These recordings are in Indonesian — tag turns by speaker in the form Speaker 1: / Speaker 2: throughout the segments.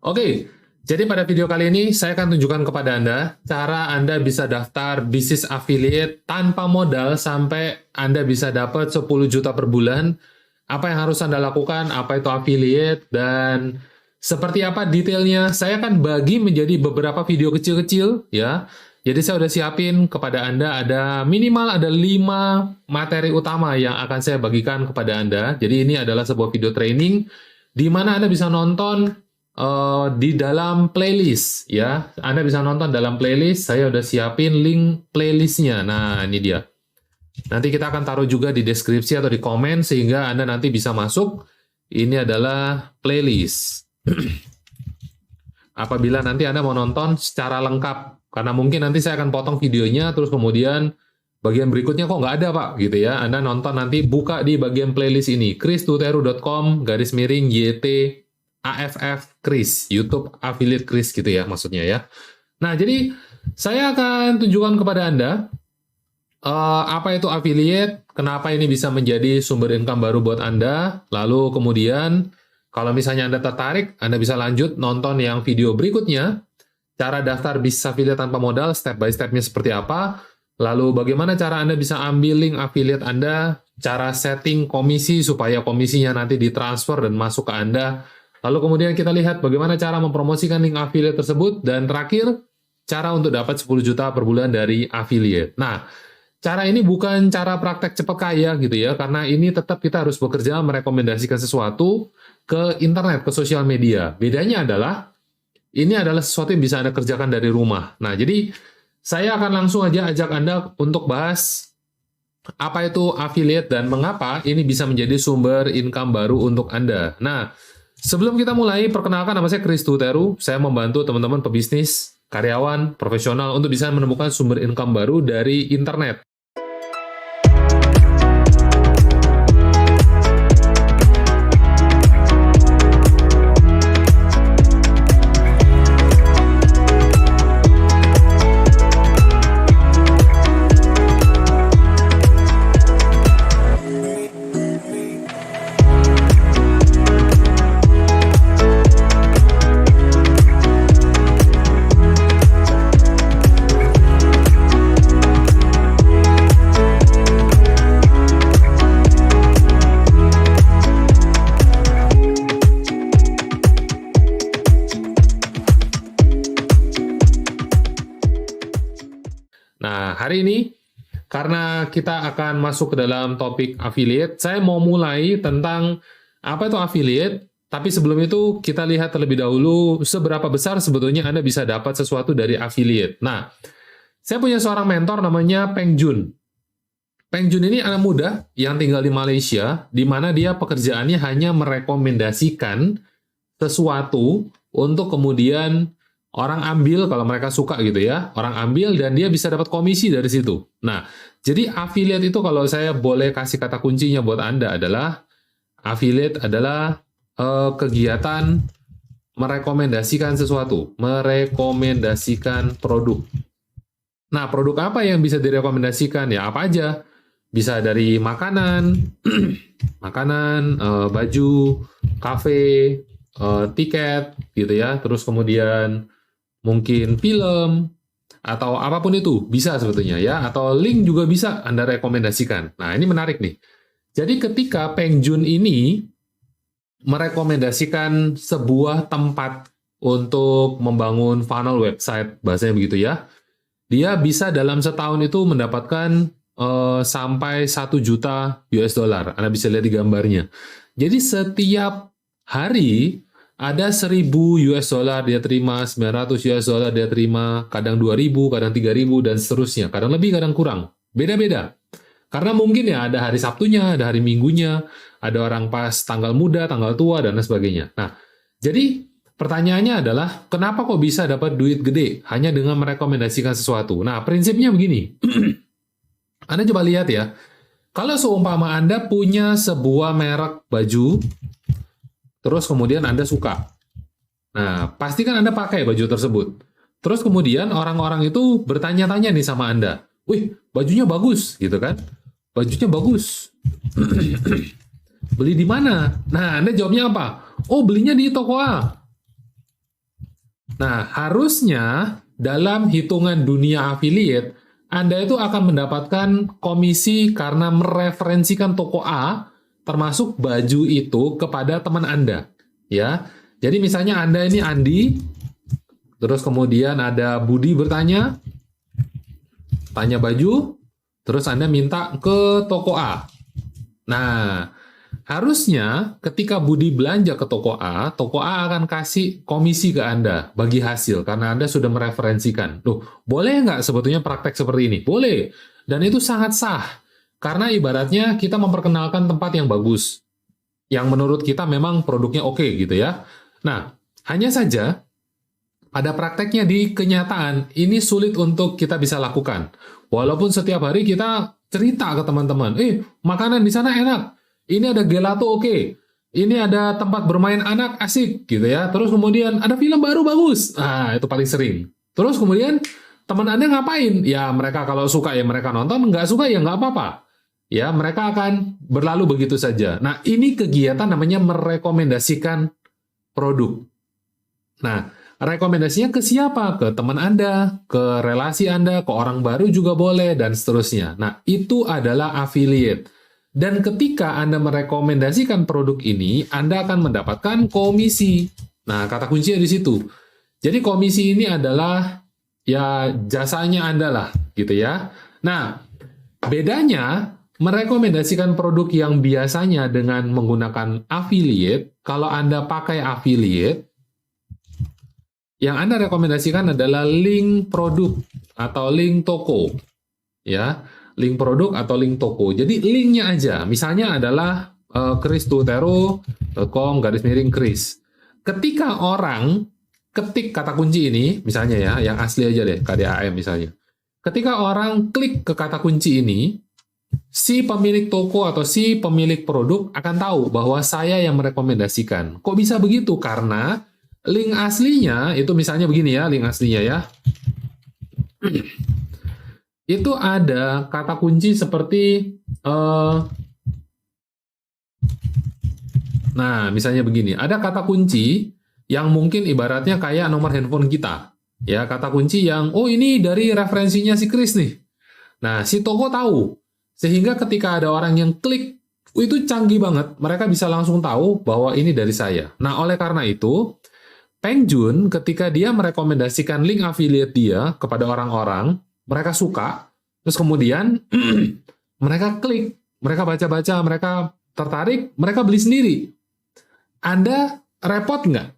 Speaker 1: Oke, jadi pada video kali ini saya akan tunjukkan kepada Anda cara Anda bisa daftar bisnis affiliate tanpa modal sampai Anda bisa dapat 10 juta per bulan. Apa yang harus Anda lakukan, apa itu affiliate, dan seperti apa detailnya. Saya akan bagi menjadi beberapa video kecil-kecil ya. Jadi saya udah siapin kepada Anda ada minimal ada 5 materi utama yang akan saya bagikan kepada Anda. Jadi ini adalah sebuah video training di mana Anda bisa nonton di dalam playlist ya. Anda bisa nonton dalam playlist. Saya udah siapin link playlistnya. Nah, ini dia. Nanti kita akan taruh juga di deskripsi atau di komen sehingga Anda nanti bisa masuk. Ini adalah playlist. Apabila nanti Anda mau nonton secara lengkap, karena mungkin nanti saya akan potong videonya, terus kemudian bagian berikutnya kok nggak ada Pak, gitu ya. Anda nonton nanti buka di bagian playlist ini, kristuteru.com/YT AFF Kris, YouTube Affiliate Kris gitu ya maksudnya ya. Nah, jadi saya akan tunjukkan kepada Anda apa itu affiliate, kenapa ini bisa menjadi sumber income baru buat Anda, lalu kemudian kalau misalnya Anda tertarik, Anda bisa lanjut nonton yang video berikutnya, cara daftar bisnis affiliate tanpa modal, step by step-nya seperti apa, lalu bagaimana cara Anda bisa ambil link affiliate Anda, cara setting komisi supaya komisinya nanti ditransfer dan masuk ke Anda, lalu kemudian kita lihat bagaimana cara mempromosikan link affiliate tersebut, dan terakhir, cara untuk dapat 10 juta per bulan dari affiliate. Nah, cara ini bukan cara praktek cepat kaya gitu ya, karena ini tetap kita harus bekerja merekomendasikan sesuatu ke internet, ke sosial media. Bedanya adalah, ini adalah sesuatu yang bisa Anda kerjakan dari rumah. Nah, jadi saya akan langsung aja ajak Anda untuk bahas apa itu affiliate dan mengapa ini bisa menjadi sumber income baru untuk Anda. Nah, sebelum kita mulai, perkenalkan nama saya Kristu Teru. Saya membantu teman-teman pebisnis, karyawan, profesional untuk bisa menemukan sumber income baru dari internet. Nah, hari ini, karena kita akan masuk ke dalam topik affiliate, saya mau mulai tentang apa itu affiliate, tapi sebelum itu kita lihat terlebih dahulu seberapa besar sebetulnya Anda bisa dapat sesuatu dari affiliate. Nah, saya punya seorang mentor namanya Peng Jun. Peng Jun ini anak muda yang tinggal di Malaysia, di mana dia pekerjaannya hanya merekomendasikan sesuatu untuk kemudian orang ambil kalau mereka suka gitu ya. Orang ambil dan dia bisa dapat komisi dari situ. Nah, jadi affiliate itu kalau saya boleh kasih kata kuncinya buat Anda adalah affiliate adalah kegiatan merekomendasikan sesuatu, merekomendasikan produk. Nah, produk apa yang bisa direkomendasikan? Ya, apa aja. Bisa dari makanan, makanan, baju, kafe, tiket gitu ya. Terus kemudian mungkin film, atau apapun itu, bisa sebetulnya ya, atau link juga bisa Anda rekomendasikan. Nah, ini menarik nih. Jadi ketika Peng Jun ini merekomendasikan sebuah tempat untuk membangun funnel website, bahasanya begitu ya, dia bisa dalam setahun itu mendapatkan sampai 1 juta US dollar. Anda bisa lihat di gambarnya. Jadi setiap hari ada 1.000 US dollar dia terima, 900 US dollar dia terima, kadang 2.000, kadang 3.000, dan seterusnya. Kadang lebih, kadang kurang. Beda-beda. Karena mungkin ya ada hari Sabtunya, ada hari Minggunya, ada orang pas tanggal muda, tanggal tua, dan lain sebagainya. Nah, jadi pertanyaannya adalah, kenapa kok bisa dapat duit gede hanya dengan merekomendasikan sesuatu? Nah, prinsipnya begini. Anda coba lihat ya. Kalau seumpama Anda punya sebuah merek baju, terus kemudian Anda suka. Nah, pastikan Anda pakai baju tersebut. Terus kemudian orang-orang itu bertanya-tanya nih sama Anda. Wih, bajunya bagus, gitu kan? Bajunya bagus. Beli di mana? Nah, Anda jawabnya apa? Oh, belinya di toko A. Nah, harusnya dalam hitungan dunia affiliate, Anda itu akan mendapatkan komisi karena mereferensikan toko A, termasuk baju itu kepada teman Anda. Ya, jadi misalnya Anda ini Andi, terus kemudian ada Budi bertanya, tanya baju, terus Anda minta ke toko A. Nah, harusnya ketika Budi belanja ke toko A akan kasih komisi ke Anda bagi hasil, karena Anda sudah mereferensikan. Loh, boleh nggak sebetulnya praktek seperti ini? Boleh. Dan itu sangat sah. Karena ibaratnya kita memperkenalkan tempat yang bagus. Yang menurut kita memang produknya oke gitu ya. Nah, hanya saja pada prakteknya di kenyataan, ini sulit untuk kita bisa lakukan. Walaupun setiap hari kita cerita ke teman-teman, makanan di sana enak, ini ada gelato oke, ini ada tempat bermain anak asik gitu ya. Terus kemudian ada film baru bagus, itu paling sering. Terus kemudian teman Anda ngapain? Ya mereka kalau suka ya mereka nonton, nggak suka ya nggak apa-apa. Ya mereka akan berlalu begitu saja. Nah ini kegiatan namanya merekomendasikan produk. Nah, rekomendasinya ke siapa? Ke teman Anda, ke relasi Anda, ke orang baru juga boleh, dan seterusnya. Nah, itu adalah affiliate. Dan ketika Anda merekomendasikan produk ini, Anda akan mendapatkan komisi. Nah, kata kuncinya di situ. Jadi komisi ini adalah ya jasanya Anda lah, gitu ya. Nah, bedanya merekomendasikan produk yang biasanya dengan menggunakan affiliate, kalau Anda pakai affiliate, yang Anda rekomendasikan adalah link produk atau link toko. Ya, link produk atau link toko. Jadi linknya aja. Misalnya adalah christutero.com/Chris. Ketika orang ketik kata kunci ini, misalnya ya, yang asli aja deh, KDAM misalnya. Ketika orang klik ke kata kunci ini, si pemilik toko atau si pemilik produk akan tahu bahwa saya yang merekomendasikan. Kok bisa begitu? Karena link aslinya, itu misalnya begini ya, link aslinya ya. Itu ada kata kunci seperti, nah misalnya begini, ada kata kunci yang mungkin ibaratnya kayak nomor handphone kita. Ya, kata kunci yang, ini dari referensinya si Chris nih. Nah, si toko tahu. Sehingga ketika ada orang yang klik, itu canggih banget, mereka bisa langsung tahu bahwa ini dari saya. Nah, oleh karena itu, Pengjun ketika dia merekomendasikan link affiliate dia kepada orang-orang, mereka suka, terus kemudian mereka klik, mereka baca-baca, mereka tertarik, mereka beli sendiri. Anda repot nggak?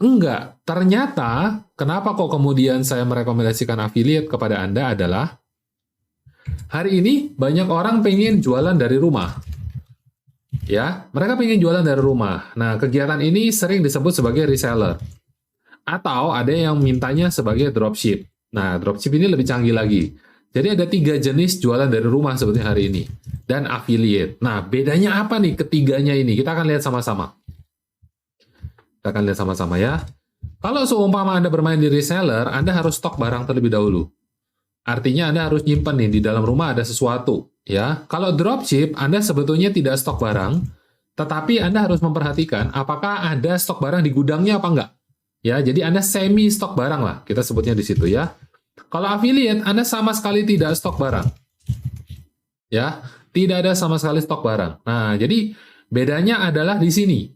Speaker 1: Enggak. Ternyata, kenapa kok kemudian saya merekomendasikan affiliate kepada Anda adalah, hari ini banyak orang pengen jualan dari rumah. Ya, mereka pengen jualan dari rumah. Nah, kegiatan ini sering disebut sebagai reseller. Atau ada yang mintanya sebagai dropship. Nah, dropship ini lebih canggih lagi. Jadi ada 3 jenis jualan dari rumah sebetulnya hari ini. Dan affiliate. Nah, bedanya apa nih ketiganya ini? Kita akan lihat sama-sama. Kita akan lihat sama-sama ya. Kalau seumpama Anda bermain di reseller, Anda harus stok barang terlebih dahulu. Artinya Anda harus nyimpen nih, di dalam rumah ada sesuatu. Ya, kalau dropship, Anda sebetulnya tidak stok barang, tetapi Anda harus memperhatikan apakah ada stok barang di gudangnya apa enggak. Ya, jadi Anda semi stok barang lah, kita sebutnya di situ ya. Kalau affiliate, Anda sama sekali tidak stok barang. Ya, tidak ada sama sekali stok barang. Nah, jadi bedanya adalah di sini.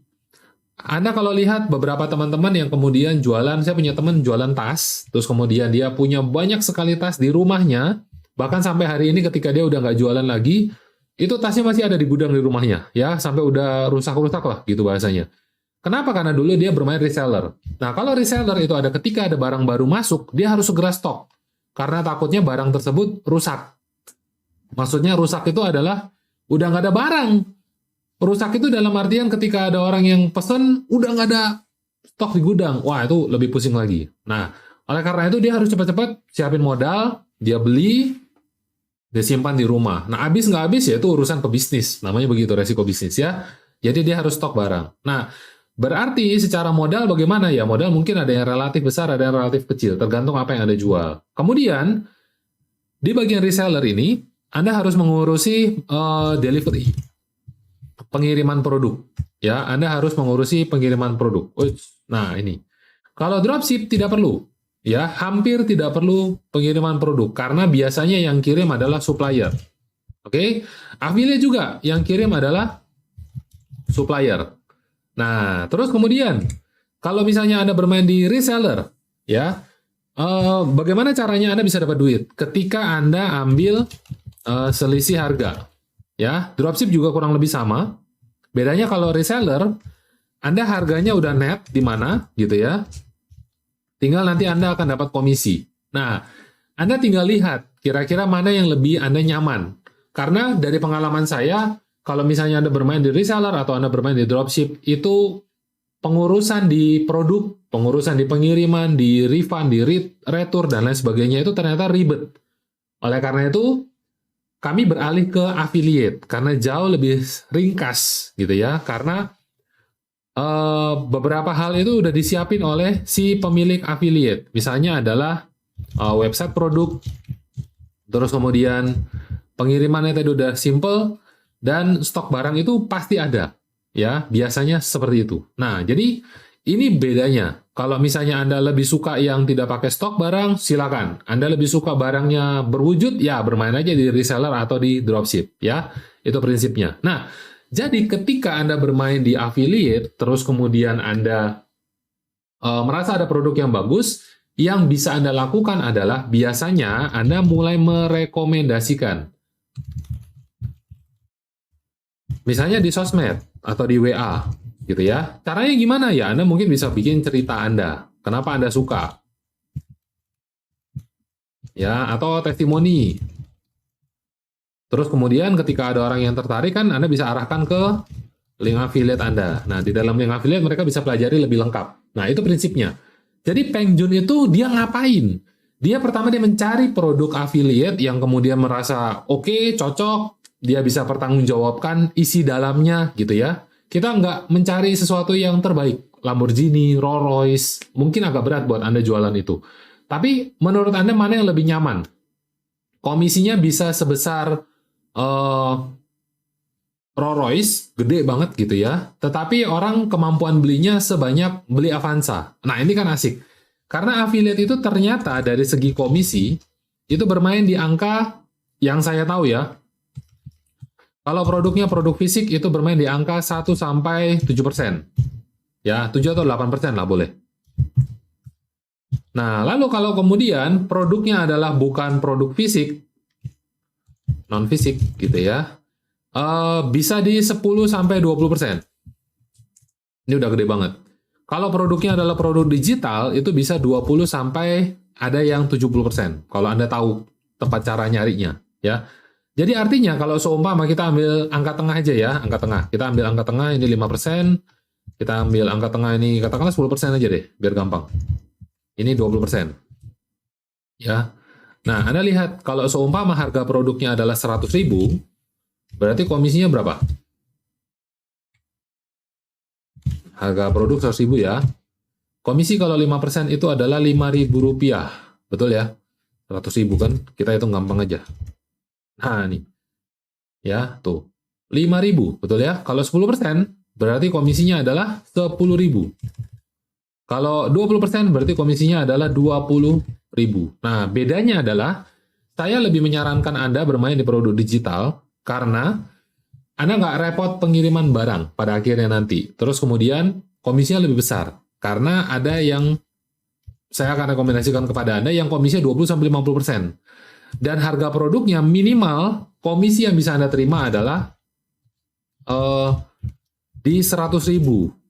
Speaker 1: Anda kalau lihat beberapa teman-teman yang kemudian jualan, saya punya teman jualan tas, terus kemudian dia punya banyak sekali tas di rumahnya, bahkan sampai hari ini ketika dia udah nggak jualan lagi, itu tasnya masih ada di gudang di rumahnya, ya sampai udah rusak-rusak lah gitu bahasanya. Kenapa? Karena dulu dia bermain reseller. Nah kalau reseller itu ada ketika ada barang baru masuk, dia harus segera stok, karena takutnya barang tersebut rusak. Maksudnya rusak itu adalah udah nggak ada barang. Rusak itu dalam artian ketika ada orang yang pesen, udah nggak ada stok di gudang. Wah, itu lebih pusing lagi. Nah, oleh karena itu dia harus cepat-cepat siapin modal, dia beli, dia simpan di rumah. Nah, habis nggak habis ya itu urusan pebisnis. Namanya begitu, resiko bisnis ya. Jadi dia harus stok barang. Nah, berarti secara modal bagaimana ya? Modal mungkin ada yang relatif besar, ada yang relatif kecil. Tergantung apa yang Anda jual. Kemudian, di bagian reseller ini, Anda harus mengurusi delivery. Pengiriman produk. Ya, Anda harus mengurusi pengiriman produk. Nah, ini. Kalau dropship tidak perlu, ya, hampir tidak perlu pengiriman produk karena biasanya yang kirim adalah supplier. Oke, affiliate juga yang kirim adalah supplier. Nah, terus kemudian kalau misalnya Anda bermain di reseller, ya, bagaimana caranya Anda bisa dapat duit? Ketika Anda ambil selisih harga, ya, dropship juga kurang lebih sama. Bedanya kalau reseller, Anda harganya udah net di mana, gitu ya. Tinggal nanti Anda akan dapat komisi. Nah, Anda tinggal lihat kira-kira mana yang lebih Anda nyaman. Karena dari pengalaman saya, kalau misalnya Anda bermain di reseller atau Anda bermain di dropship, itu pengurusan di produk, pengurusan di pengiriman, di refund, di retur, dan lain sebagainya itu ternyata ribet. Oleh karena itu, kami beralih ke affiliate, karena jauh lebih ringkas, gitu ya. Karena beberapa hal itu udah disiapin oleh si pemilik affiliate. Misalnya adalah website produk, terus kemudian pengirimannya tadi udah simple, dan stok barang itu pasti ada. Ya, biasanya seperti itu. Nah, jadi ini bedanya. Kalau misalnya Anda lebih suka yang tidak pakai stok barang, silakan. Anda lebih suka barangnya berwujud, ya bermain aja di reseller atau di dropship. Ya, itu prinsipnya. Nah, jadi ketika Anda bermain di affiliate, terus kemudian Anda merasa ada produk yang bagus, yang bisa Anda lakukan adalah biasanya Anda mulai merekomendasikan. Misalnya di sosmed atau di WA, gitu ya. Caranya gimana ya? Anda mungkin bisa bikin cerita Anda. Kenapa Anda suka? Ya, atau testimoni. Terus kemudian ketika ada orang yang tertarik kan Anda bisa arahkan ke link affiliate Anda. Nah, di dalam link affiliate mereka bisa pelajari lebih lengkap. Nah, itu prinsipnya. Jadi Peng Joon itu dia ngapain? Dia pertama dia mencari produk affiliate yang kemudian merasa oke, cocok, dia bisa pertanggungjawabkan isi dalamnya gitu ya. Kita nggak mencari sesuatu yang terbaik. Lamborghini, Rolls Royce, mungkin agak berat buat Anda jualan itu. Tapi menurut Anda mana yang lebih nyaman? Komisinya bisa sebesar Rolls Royce, gede banget gitu ya. Tetapi orang kemampuan belinya sebanyak beli Avanza. Nah, ini kan asik. Karena affiliate itu ternyata dari segi komisi, itu bermain di angka yang saya tahu ya. Kalau produknya produk fisik, itu bermain di angka 1-7%. Ya, 7 atau 8% lah boleh. Nah, lalu kalau kemudian produknya adalah bukan produk fisik, non-fisik gitu ya, bisa di 10-20%. Ini udah gede banget. Kalau produknya adalah produk digital, itu bisa 20 sampai ada yang 70%. Kalau Anda tahu tempat cara nyarinya, ya. Jadi artinya kalau seumpama kita ambil angka tengah aja ya, angka tengah. Kita ambil angka tengah ini 5%, kita ambil angka tengah ini katakanlah 10% aja deh, biar gampang. Ini 20%. Ya. Nah, Anda lihat kalau seumpama harga produknya adalah 100.000, berarti komisinya berapa? Harga produk 100.000 ya. Komisi kalau 5% itu adalah Rp5.000. Betul ya? 100.000 kan? Kita hitung gampang aja. Nah, nih. Ya, tuh. 5.000, betul ya? Kalau 10%, berarti komisinya adalah 10.000. Kalau 20% berarti komisinya adalah 20.000. Nah, bedanya adalah saya lebih menyarankan Anda bermain di produk digital karena Anda nggak repot pengiriman barang pada akhirnya nanti. Terus kemudian komisinya lebih besar. Karena ada yang saya akan rekomendasikan kepada Anda yang komisinya 20-50%. Dan harga produknya minimal komisi yang bisa Anda terima adalah di 100.000.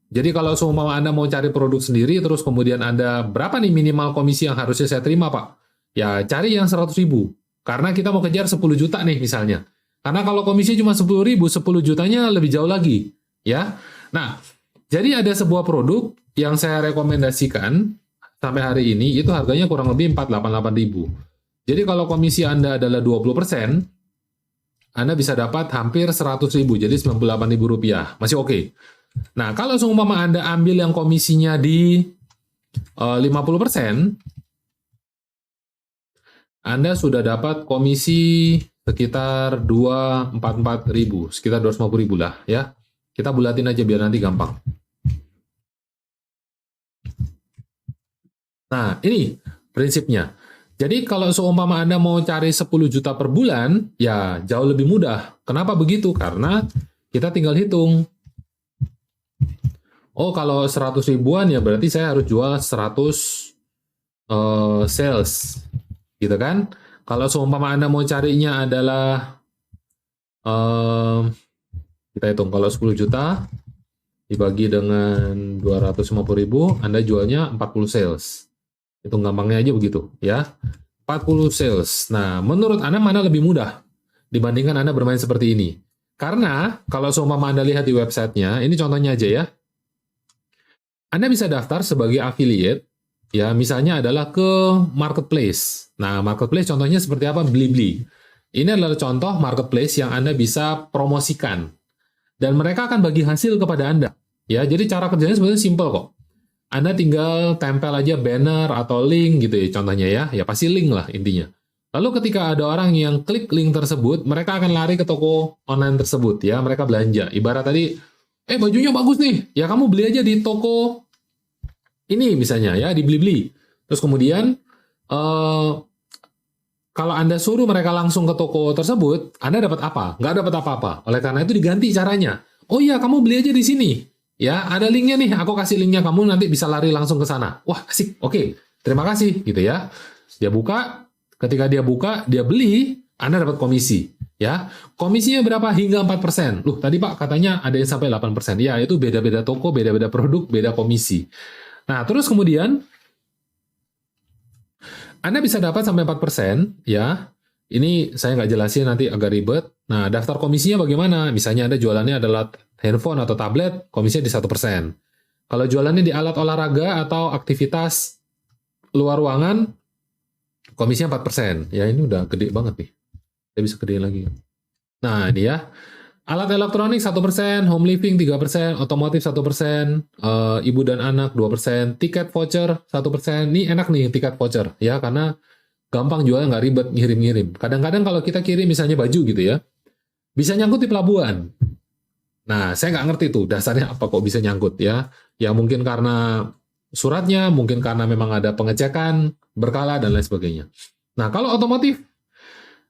Speaker 1: Jadi kalau seumpama Anda mau cari produk sendiri, terus kemudian Anda berapa nih minimal komisi yang harusnya saya terima, Pak? Ya cari yang 100.000. Karena kita mau kejar 10 juta nih misalnya. Karena kalau komisi cuma 10.000, 10 jutanya lebih jauh lagi. Ya. Nah, jadi ada sebuah produk yang saya rekomendasikan sampai hari ini, itu harganya kurang lebih 488.000. Jadi kalau komisi Anda adalah 20%, Anda bisa dapat hampir 100.000, jadi Rp98.000. Masih oke. Nah, kalau seumpama Anda ambil yang komisinya di 50%, Anda sudah dapat komisi sekitar 244.000, sekitar 250.000 lah ya. Kita bulatin aja biar nanti gampang. Nah, ini prinsipnya. Jadi kalau seumpama Anda mau cari 10 juta per bulan, ya jauh lebih mudah. Kenapa begitu? Karena kita tinggal hitung. Oh, kalau 100 ribuan ya berarti saya harus jual 100 sales. Gitu kan? Kalau seumpama Anda mau carinya adalah kita hitung kalau 10 juta dibagi dengan 250 ribu, Anda jualnya 40 sales. Hitung gampangnya aja begitu, ya. 40 sales. Nah, menurut Anda mana lebih mudah dibandingkan Anda bermain seperti ini? Karena kalau seumpama Anda lihat di websitenya, ini contohnya aja ya. Anda bisa daftar sebagai affiliate, ya misalnya adalah ke marketplace. Nah, marketplace contohnya seperti apa? Blibli. Ini adalah contoh marketplace yang Anda bisa promosikan. Dan mereka akan bagi hasil kepada Anda. Ya, jadi cara kerjanya sebenarnya simple kok. Anda tinggal tempel aja banner atau link gitu ya contohnya ya. Ya pasti link lah intinya. Lalu ketika ada orang yang klik link tersebut, mereka akan lari ke toko online tersebut ya. Mereka belanja. Ibarat tadi, bajunya bagus nih. Ya kamu beli aja di toko ini misalnya ya, di Blibli. Terus kemudian, kalau Anda suruh mereka langsung ke toko tersebut, Anda dapat apa? Nggak dapat apa-apa. Oleh karena itu diganti caranya. Oh iya, kamu beli aja di sini. Ya, ada linknya nih. Aku kasih linknya, kamu nanti bisa lari langsung ke sana. Wah, asik. Oke, terima kasih. Gitu ya. Dia buka. Ketika dia buka, dia beli, Anda dapat komisi. Ya, komisinya berapa? Hingga 4%. Loh, tadi Pak katanya ada yang sampai 8%. Ya, itu beda-beda toko, beda-beda produk, beda komisi. Nah, terus kemudian Anda bisa dapat sampai 4%, ya. Ini saya nggak jelasin nanti agak ribet. Nah, daftar komisinya bagaimana? Misalnya Anda jualannya adalah handphone atau tablet, komisinya di 1%. Kalau jualannya di alat olahraga atau aktivitas luar ruangan, komisinya 4%. Ya, ini udah gede banget nih. Saya bisa gedein lagi. Nah, ini ya. Alat elektronik 1%, home living 3%, otomotif 1%, ibu dan anak 2%, tiket voucher 1%. Ini enak nih tiket voucher ya karena gampang jualnya, nggak ribet ngirim-ngirim. Kadang-kadang kalau kita kirim misalnya baju gitu ya, bisa nyangkut di pelabuhan. Nah, saya nggak ngerti tuh dasarnya apa kok bisa nyangkut ya. Ya mungkin karena suratnya, mungkin karena memang ada pengecekan berkala dan lain sebagainya. Nah, kalau otomotif,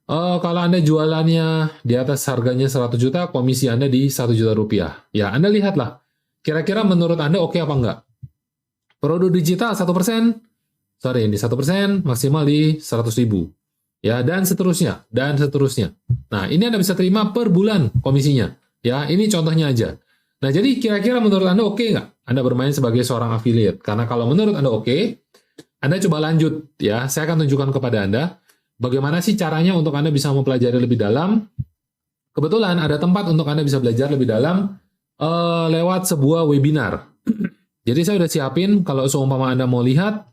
Speaker 1: kalau Anda jualannya di atas harganya 100 juta, komisi Anda di 1 juta rupiah. Ya, Anda lihatlah. Kira-kira menurut Anda oke apa enggak? Produk digital 1%, sorry, ini 1% maksimal di 100 ribu. Ya, dan seterusnya, dan seterusnya. Nah, ini Anda bisa terima per bulan komisinya. Ya, ini contohnya aja. Nah, jadi kira-kira menurut Anda oke nggak Anda bermain sebagai seorang affiliate? Karena kalau menurut Anda oke, Anda coba lanjut. Ya, saya akan tunjukkan kepada Anda bagaimana sih caranya untuk Anda bisa mempelajari lebih dalam. Kebetulan ada tempat untuk Anda bisa belajar lebih dalam lewat sebuah webinar. Jadi saya udah siapin, kalau seumpama Anda mau lihat,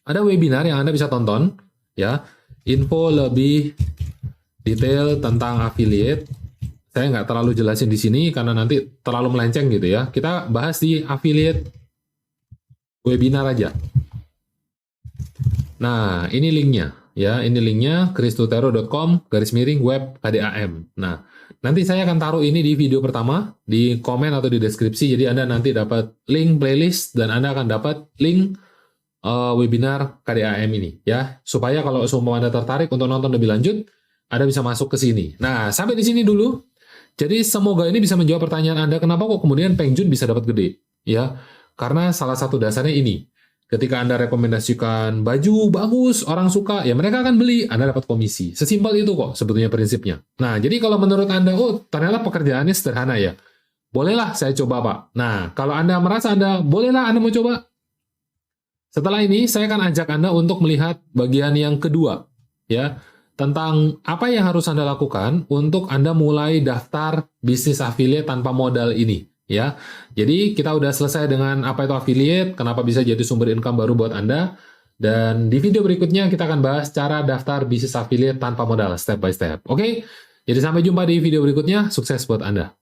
Speaker 1: ada webinar yang Anda bisa tonton. Ya, info lebih detail tentang affiliate. Saya nggak terlalu jelasin di sini karena nanti terlalu melenceng gitu ya. Kita bahas di affiliate webinar aja. Nah, ini linknya. Ya, ini linknya kristutero.com/web KDAM. Nah, nanti saya akan taruh ini di video pertama, di komen atau di deskripsi. Jadi Anda nanti dapat link playlist dan Anda akan dapat link webinar KDAM ini. Ya, supaya kalau semua Anda tertarik untuk nonton lebih lanjut, Anda bisa masuk ke sini. Nah, sampai di sini dulu. Jadi semoga ini bisa menjawab pertanyaan Anda, kenapa kok kemudian Peng Joon bisa dapat gede? Ya, karena salah satu dasarnya ini. Ketika Anda rekomendasikan baju bagus, orang suka, ya mereka akan beli, Anda dapat komisi. Sesimpel itu kok sebetulnya prinsipnya. Nah, jadi kalau menurut Anda, oh ternyata pekerjaannya sederhana ya. Bolehlah saya coba Pak. Nah, kalau Anda merasa bolehlah Anda mau coba. Setelah ini, saya akan ajak Anda untuk melihat bagian yang kedua. Ya, tentang apa yang harus Anda lakukan untuk Anda mulai daftar bisnis affiliate tanpa modal ini. Ya, jadi kita udah selesai dengan apa itu affiliate, kenapa bisa jadi sumber income baru buat Anda, dan di video berikutnya kita akan bahas cara daftar bisnis affiliate tanpa modal step by step. Oke, jadi sampai jumpa di video berikutnya, sukses buat Anda.